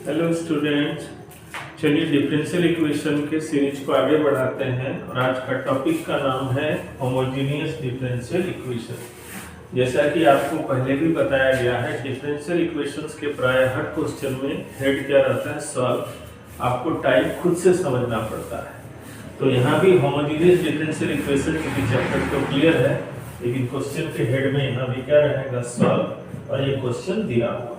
Hello students, चलिए differential equation के series को आगे बढ़ाते हैं और आज का टॉपिक का नाम है होमोजेनियस डिफरेंशियल इक्वेशन। जैसा कि आपको पहले भी बताया गया है, डिफरेंशियल इक्वेशंस के प्राय हर क्वेश्चन में हेड क्या रहता है, सॉल्व। आपको टाइप खुद से समझना पड़ता है। तो यहाँ भी होमोजेनियस डिफरेंशियल इक्वेशन क्योंकि चैप्टर तो क्लियर है, लेकिन क्वेश्चन के हेड में यहाँ भी क्या रहेगा, सॉल्व, और ये क्वेश्चन दिया हुआ है।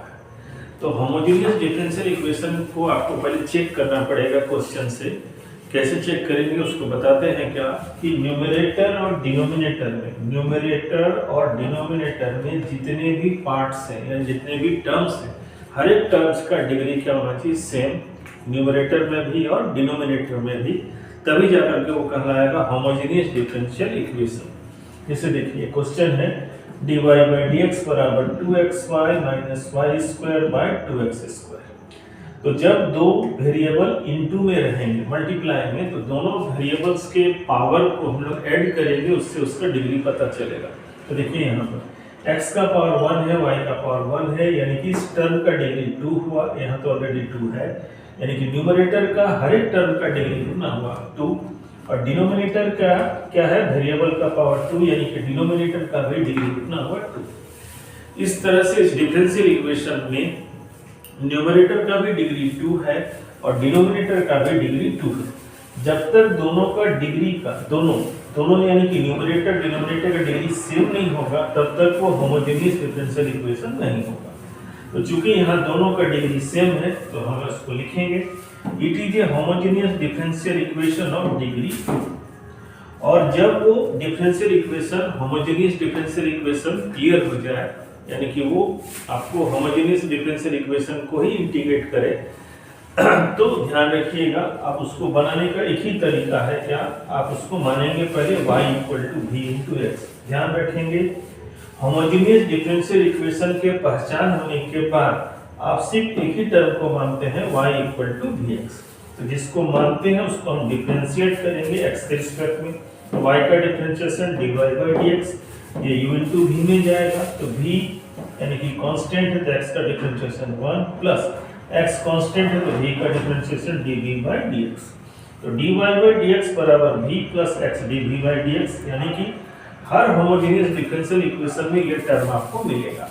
तो होमोजेनियस डिफरेंशियल इक्वेशन को आपको पहले चेक करना पड़ेगा क्वेश्चन से। कैसे चेक करेंगे उसको बताते हैं क्या कि न्यूमरेटर और डिनोमिनेटर में जितने भी पार्ट्स हैं या जितने भी टर्म्स हैं, हर एक टर्म्स का डिग्री क्या होना चाहिए, सेम, न्यूमरेटर में भी और डिनोमिनेटर में भी। तभी जाकर के वो कहलाएगा होमोजेनियस डिफरेंशियल इक्वेशन। जैसे देखिए क्वेश्चन है dy by dx बराबर 2xy minus Y square by 2x square. तो जब दो वेरिएबल इनटू में रहेंगे, मल्टीप्लाई में, तो दोनों वेरिएबल्स के पावर को हम लोग ऐड करेंगे, उससे उसका डिग्री पता चलेगा। तो देखिए यहाँ पर x का पावर 1 है, y का पावर 1 है, यानी कि इस टर्म का डिग्री 2 हुआ। यहाँ तो ऑलरेडी 2 है, यानी कि न्यूमरेटर का हर एक टर्म का डिग्री कितना हुआ, 2। और डिनोमिनेटर का क्या है, वेरिएबल का पावर 2, यानी कि डिनोमिनेटर का भी डिग्री कितना हुआ, 2। इस तरह से इस डिफरेंशियल इक्वेशन में न्यूमरेटर का भी डिग्री 2 है और डिनोमिनेटर का भी डिग्री 2 है। जब तक दोनों का डिग्री का दोनों यानी कि न्यूमरेटर डिनोमिनेटर का डिग्री सेम नहीं होगा, तब तक वो होमोजेनियस डिफरेंशियल इक्वेशन नहीं होगा। तो चूंकि यहाँ दोनों का डिग्री सेम है, तो हम इसको लिखेंगे it is a homogeneous differential equation of degree 2। और जब वो differential equation homogeneous differential equation clear हो जाए, यानी कि वो आपको होमोजेनियस डिफरेंशियल इक्वेशन को ही इंटीग्रेट करे, तो ध्यान रखिएगा, आप उसको बनाने का एक ही तरीका है, क्या आप उसको मानेंगे पहले y = v × x। ध्यान रखेंगे, होमोजेनियस डिफरेंशियल इक्वेशन के पहचान होने के बाद आप सिर्फ एक ही टर्म को मानते हैं, y = vx। तो जिसको मानते हैं उसको हम डिफरेंशिएट करेंगे x के रिस्पेक्ट में। तो y का डिफरेंशिएशन dy by dx, ये u × v में जाएगा। तो v यानी कि कांस्टेंट है, तो x का डिफरेंशिएशन 1 प्लस x कांस्टेंट है, तो v का डिफरेंशिएशन dv by dx। तो dy by dx बराबर v plus x dv by dx, यानी कि हर होमोजेनियस डिफरेंशियल इक्वेशन में ये टर्म आपको मिलेगा।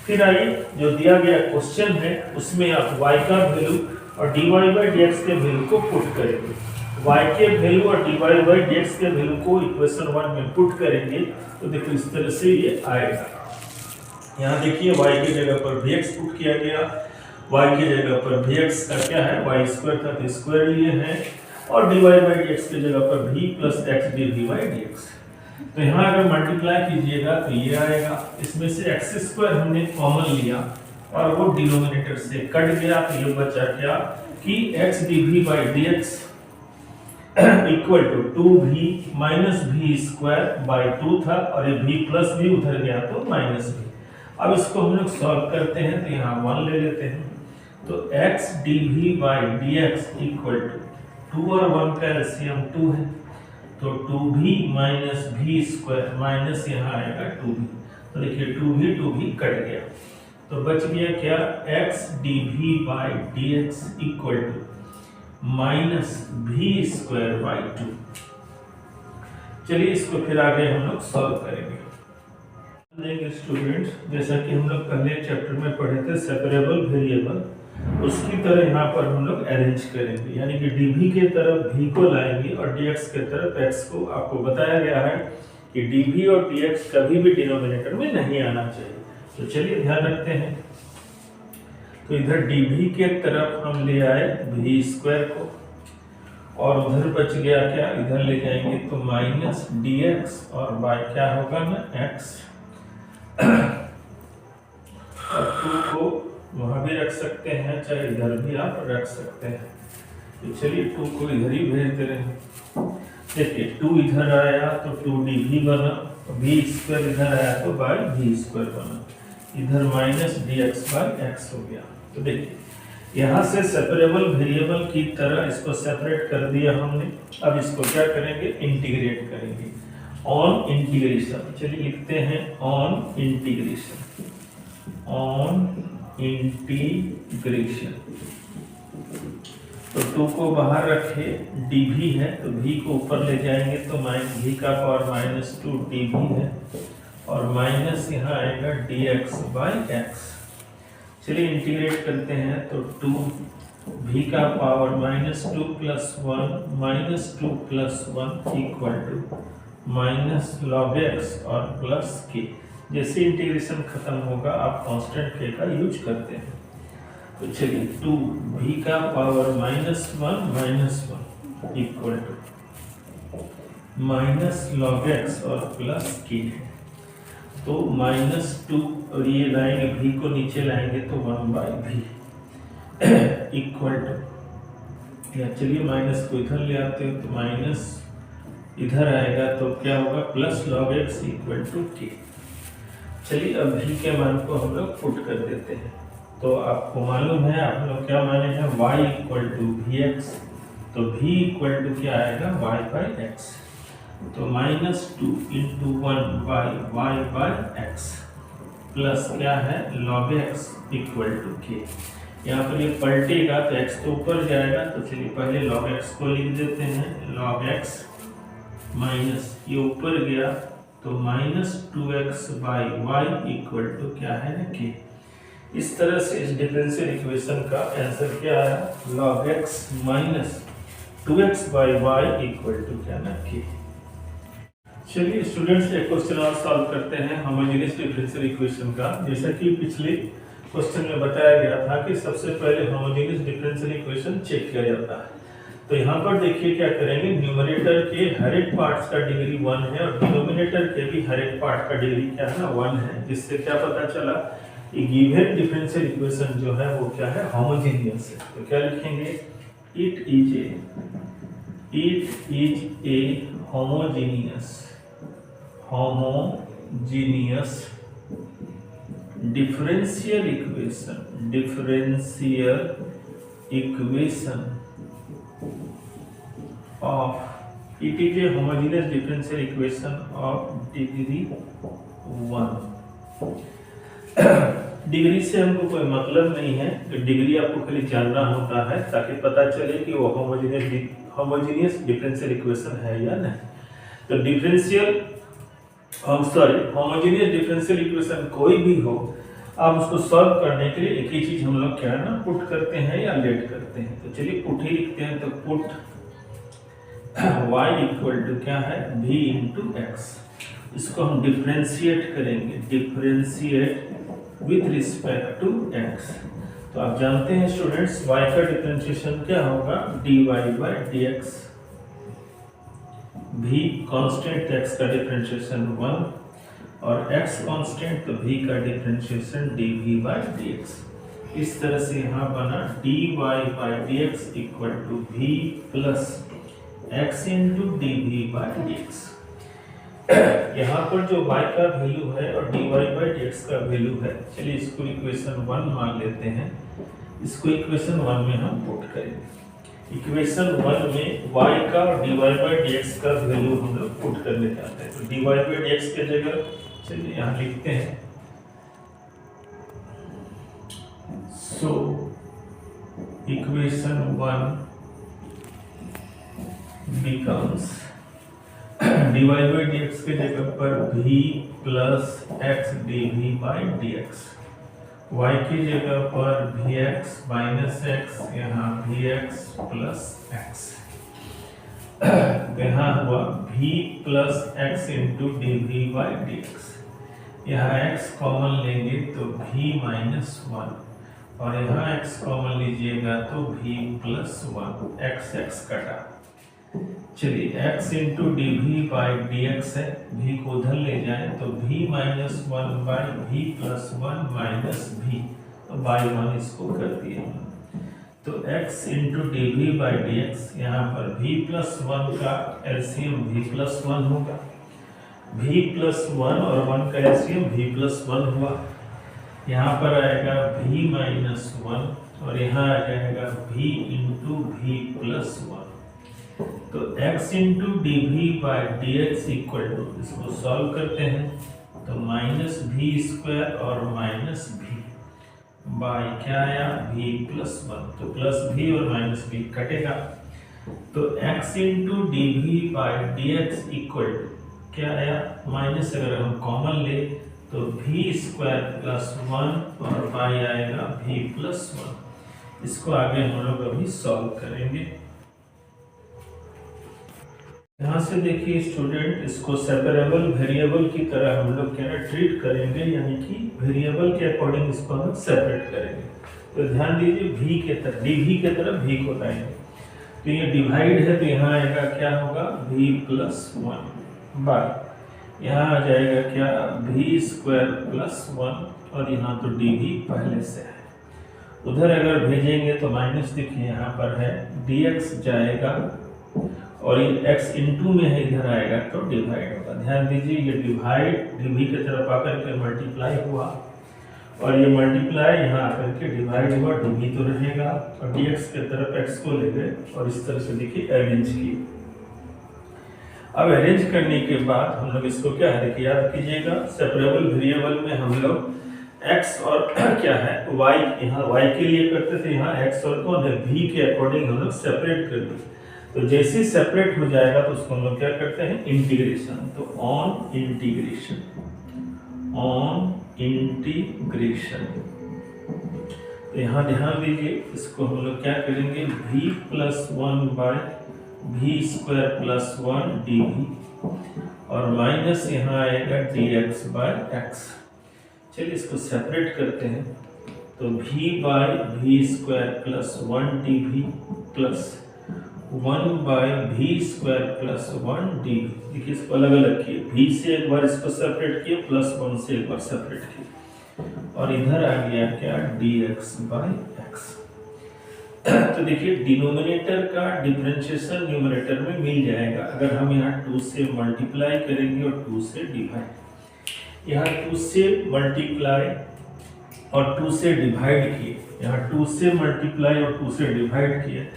फिर आइए जो दिया गया क्वेश्चन है उसमें आप y का वैल्यू और dy by dx के वैल्यू को पुट करेंगे। y के वैल्यू और dy by dx के वैल्यू को इक्वेशन 1 में पुट करेंगे, तो देखो इस तरह से ये आएगा। यहाँ देखिए y की जगह पर vx पुट किया गया, y की जगह पर vx का क्या है, y स्क्वायर था तो स्क्वायर लिए हैं, और dy by dx की जगह पर v plus x dv by dx। तो यहाँ अगर मल्टीप्लाई कीजिएगा तो ये आएगा, इसमें से x² हमने कॉमन लिया और वो डिनोमिनेटर से कट गया, तो ये बचा क्या कि x dv by dx equal to 2v minus v² by 2 था, और ये v प्लस v उधर गया तो माइनस v। अब इसको हम लोग सॉल्व करते हैं, तो यहाँ 1 ले लेते हैं। तो x dv by dx equal to 2 और 1 का एलसीएम 2 है, तो 2v माइनस v² माइनस यहाँ आएगा 2v। तो देखिए 2v कट गया, तो बच गया क्या, x dv by dx equal to minus v² by 2। चलिए इसको फिर आगे हम लोग सॉल्व करेंगे। देखिए स्टूडेंट्स, जैसा कि हम लोग पहले चैप्टर में पढ़े थे सेपरेबल वेरिएबल, उसकी तरह यहाँ पर हम लोग अरेंज करेंगे, यानी कि dv के तरफ v को लाएंगे और dx के तरफ x को। आपको बताया गया है कि dv और dx कभी भी डिनोमिनेटर में नहीं आना चाहिए। तो चलिए ध्यान रखते हैं, तो इधर dv के तरफ हम ले आए v² को, और उधर बच गया क्या, इधर ले जाएंगे तो माइनस dx और बाय क्या होगा ना, x। और 2 को वहां भी रख सकते हैं, चाहे इधर भी आप रख सकते हैं। तो चलिए 2 को इधर ही भेज दे रहे हैं। देखिए 2 इधर आया तो 2dv बना, v² इधर आया तो बाय v² बना, इधर माइनस dx बाय x हो गया। तो देखिए यहाँ से सेपरेबल वेरिएबल की तरह इसको सेपरेट कर दिया हमने। अब इसको क्या करेंगे, इंटीग्रेट करेंगे, ऑन इंटीग्रेशन। चलिए लिखते हैं ऑन इंटीग्रेशन, ऑन इंटीग्रेशन। तो 2 को बाहर रखे, dv है तो v को ऊपर ले जाएंगे तो v का पावर -2 dv है और माइनस यहाँ आएगा dx/x। चलिए इंटीग्रेट करते हैं तो 2 v का power -2 + 1 -2 + 1 equal to -log x और प्लस k। जैसे इंटीग्रेशन खत्म होगा आप कांस्टेंट k का यूज करते हैं। तो चलिए 2 v का power -1 equal to -log x और प्लस k। तो -2 और ये लाएंगे v को नीचे लाएंगे तो 1/v इक्वल टू, या चलिए माइनस को इधर ले आते हो तो माइनस इधर आएगा तो क्या होगा +log x equal to k। चलिए अब v के मान को हम लोग पुट कर देते हैं। तो आपको मालूम है, आप लोग क्या माने हैं, y इक्वल टू vx, तो v इक्वल टू क्या आएगा y/x। तो -2 × 1/y/x प्लस क्या है log x equal to k। यहाँ पर ये पलटेगा तो x तो ऊपर जाएगा, तो चलिए पहले log x को लिख देते हैं, log x माइनस ये ऊपर गया तो -2x/y इक्वल टू क्या है ना k। इस तरह से इस डिफरेंशियल इक्वेशन का आंसर क्या है, log x - 2x/y equal to क्या ना k। चलिए स्टूडेंट्स एक क्वेश्चन और सॉल्व करते हैं होमोजेनियस डिफरेंशियल इक्वेशन का। जैसा कि पिछले क्वेश्चन में बताया गया था कि सबसे पहले होमोजेनियस डिफरेंशियल इक्वेशन चेक किया जाता है। तो यहाँ पर देखिए क्या करेंगे, न्यूमरेटर के हर एक पार्ट्स का डिग्री 1 है और डिनोमिनेटर के भी हर एक पार्ट का डिग्री क्या है ना 1 है। जिससे क्या पता चला कि गिवन डिफरेंशियल इक्वेशन जो है वो क्या है, होमोजेनियस है। तो क्या लिखेंगे, it is a homogeneous differential equation of it is a homogeneous differential equation of degree 1। Degree से हमको कोई मतलब नहीं है, तो डिग्री आपको खाली जानना होता है ताकि पता चले कि वो होमोजेनियस डिफरेंशियल इक्वेशन है या नहीं। तो होमोजेनियस डिफरेंशियल इक्वेशन कोई भी हो, आप उसको सॉल्व करने के लिए एक ही चीज हम लोग क्या है ना पुट करते हैं या लेट करते हैं। तो चलिए पुट ही लिखते हैं, तो पुट y इक्वल टू क्या है v इंटू एक्स। इसको हम डिफरेंशिएट करेंगे, differentiate with respect to x। तो आप जानते हैं स्टूडेंट्स y का डिफरेंशिएशन क्या होगा, dy/dx। v कांस्टेंट x का डिफरेंशिएशन 1 और x कांस्टेंट तो v का डिफरेंशिएशन dv/dx। इस तरह से यहाँ बना dy/dx equal to v plus x into dv/dx। यहाँ पर जो y का वैल्यू है और dy/dx का वैल्यू है, चलिए इसको इक्वेशन 1 मान लेते हैं। इसको इक्वेशन 1 में हम पुट करेंगे। इक्वेशन 1 में y का और dy/dx का वैल्यू हम लोग पुट करने जाते हैं। तो dy/dx के जगह चलिए यहाँ लिखते हैं, सो इक्वेशन 1 becomes dy/dx के जगह पर v plus x dv/dx, y की जगह पर vx माइनस x, यहाँ vx प्लस x। यहाँ हुआ v plus x into dv/dx। यहाँ x कॉमन लेंगे तो v माइनस 1 और यहाँ x कॉमन लीजिएगा तो v प्लस 1, x कटा। चलिए x इंटू dv/dx है, v को उधर ले जाए तो v minus 1/v plus 1 minus v, तो बाई 1 इसको कर दिए। तो x इंटू dv/dx, यहाँ पर v प्लस 1 का एलसीएम v प्लस 1 होगा, v प्लस 1 और 1 का एलसीएम v प्लस 1 हुआ। यहाँ पर आएगा v माइनस 1 और यहाँ आ जाएगा v इंटू v प्लस 1। तो x into dv/dx equal to, इसको सॉल्व करते हैं तो -v² और -v बाई क्या आया v प्लस 1, तो प्लस v और माइनस v कटेगा, तो x into D V by D X equal to क्या आया, माइनस अगर हम कॉमन ले तो v स्क्वायर प्लस 1 और बाई आएगा v प्लस 1। इसको आगे हम लोग अभी सॉल्व करेंगे। यहाँ से देखिए स्टूडेंट, इसको सेपरेबल वेरिएबल की तरह हम लोग क्या ट्रीट करेंगे, यानी कि वेरिएबल के अकॉर्डिंग इसको हम सेपरेट करेंगे। तो ध्यान दीजिए v के तरह dv के तरफ v को लाएंगे, तो ये डिवाइड है तो यहाँ आएगा क्या होगा v प्लस 1 बाई यहाँ आ जाएगा क्या v स्क्वायर प्लस 1 और यहाँ तो dv पहले से है, उधर अगर भेजेंगे तो माइनस देखिए यहाँ पर है dx जाएगा और ये x इंटू में है इधर आएगा तो डिवाइड होगा। ध्यान दीजिए ये डिवाइड dv की तरफ आकर के मल्टीप्लाई हुआ और ये मल्टीप्लाई यहाँ आकर के डिवाइड हुआ, dv तो रहेगा और dx के तरफ x को ले गए और इस तरह से देखिए अरेंज किए। अब अरेंज करने के बाद हम लोग इसको क्या है देखिए याद कीजिएगा, सेपरेबल वेरिएबल में हम लोग x और क्या है y, यहाँ y के लिए करते थे, यहाँ x और कौन है v के अकॉर्डिंग हम लोग सेपरेट कर दिए। तो जैसे सेपरेट हो जाएगा तो उसको हम लोग क्या करते हैं इंटीग्रेशन, तो ऑन इंटीग्रेशन तो यहाँ ध्यान दीजिए इसको हम लोग क्या करेंगे v plus 1 by v square plus 1 dv और माइनस यहाँ आएगा dx बाय x। चलिए इसको सेपरेट करते हैं, तो v by v square plus 1 dv plus 1 by v square plus 1 dv। देखिए इसको अलग अलग किए, v से एक बार इसको सेपरेट किए प्लस 1 से एक बार सेपरेट किए और इधर आ गया क्या dx बाय x। तो देखिए डिनोमिनेटर का डिफरेंशिएशन न्यूमरेटर में मिल जाएगा अगर हम यहाँ 2 से मल्टीप्लाई करेंगे और 2 से डिवाइड। यहाँ 2 से मल्टीप्लाई और 2 से डिवाइड किए, यहाँ 2 से मल्टीप्लाई और 2 से डिवाइड किए।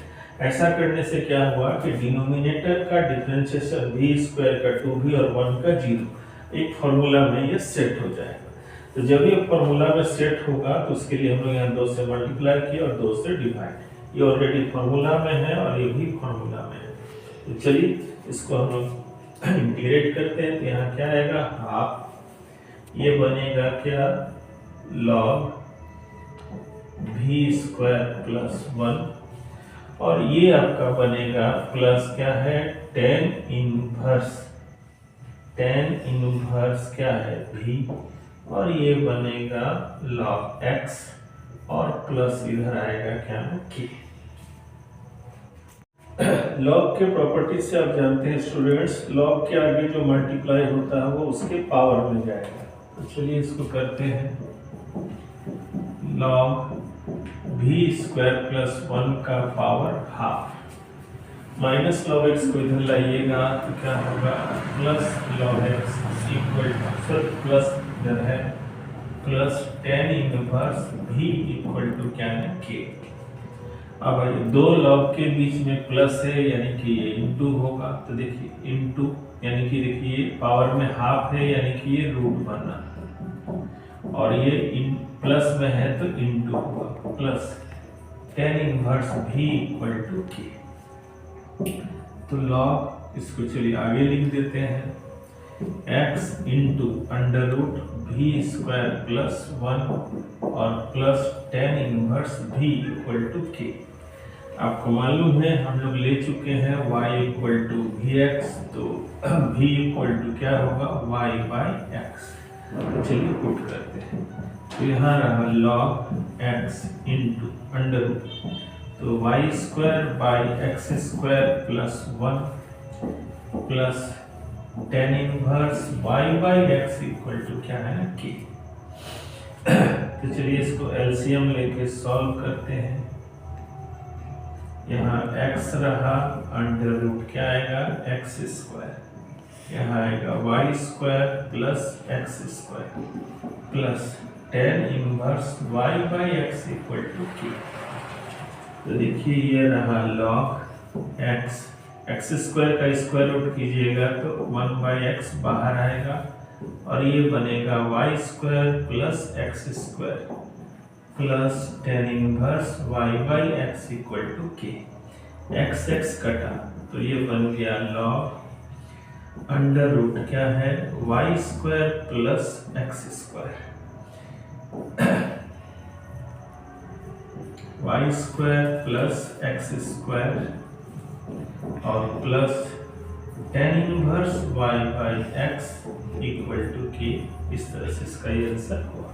ऐसा करने से क्या हुआ कि डिनोमिनेटर का डिफरेंशिएशन v स्क्वायर का 2v और 1 का 0 एक फॉर्मूला में ये सेट हो जाएगा। तो जब ये फॉर्मूला में सेट होगा तो उसके लिए हम लोग यहाँ 2 से मल्टीप्लाई किए और 2 से डिवाइड, ये ऑलरेडी फॉर्मूला में है और ये भी फॉर्मूला में है। तो चलिए इसको हम लोग इंटीग्रेट करते हैं, तो यहाँ क्या आएगा हाफ, ये बनेगा क्या log v स्क्वायर प्लस 1 और ये आपका बनेगा प्लस क्या है tan इनवर्स क्या है v और ये बनेगा log x और प्लस इधर आएगा क्या k। लॉग के प्रॉपर्टी से आप जानते हैं स्टूडेंट्स, लॉग के आगे जो मल्टीप्लाई होता है वो उसके पावर में जाएगा। तो चलिए इसको करते हैं, log v स्क्वायर प्लस 1 का power half minus log x को इधर लाइएगा तो क्या होगा plus log x equal to plus इधर है plus tan inverse v equal to क्या है k। अब ये दो log के बीच में प्लस है यानी कि ये इनटू होगा, तो देखिए इनटू यानी कि देखिए पावर में हाफ है यानी कि ये रूट बना और ये इन प्लस में है तो इनटू हुआ plus tan inverse v equal to k। तो log इसको चलिए आगे लिख देते हैं x into under root v square plus 1 और plus tan inverse v equal to k। आपको मालूम है हम लोग ले चुके हैं y इक्वल टू vx, तो v इक्वल टू क्या होगा y बाई x। तो चलिए पुट करते हैं, तो यहाँ रहा log x into under root, तो y square by X square plus 1 plus tan inverse y by x equal to क्या है ना k। तो चलिए इसको एलसीएम लेके सॉल्व करते हैं। यहाँ x रहा अंडर रूट क्या आएगा x स्क्वायर, यहाँ आएगा y square plus x square plus tan inverse y by x equal to k। तो देखिए ये रहा log x स्क्वायर का स्क्वायर रूट कीजिएगा तो 1 बाई एक्स बाहर आएगा और ये बनेगा y square plus x square plus tan inverse Y by x equal to K. X X कटा तो ये बन गया लॉग अंडर रूट क्या है y square plus x square, y square plus x square और plus tan inverse Y by x equal to के। इस तरह से इसका ये आंसर हुआ।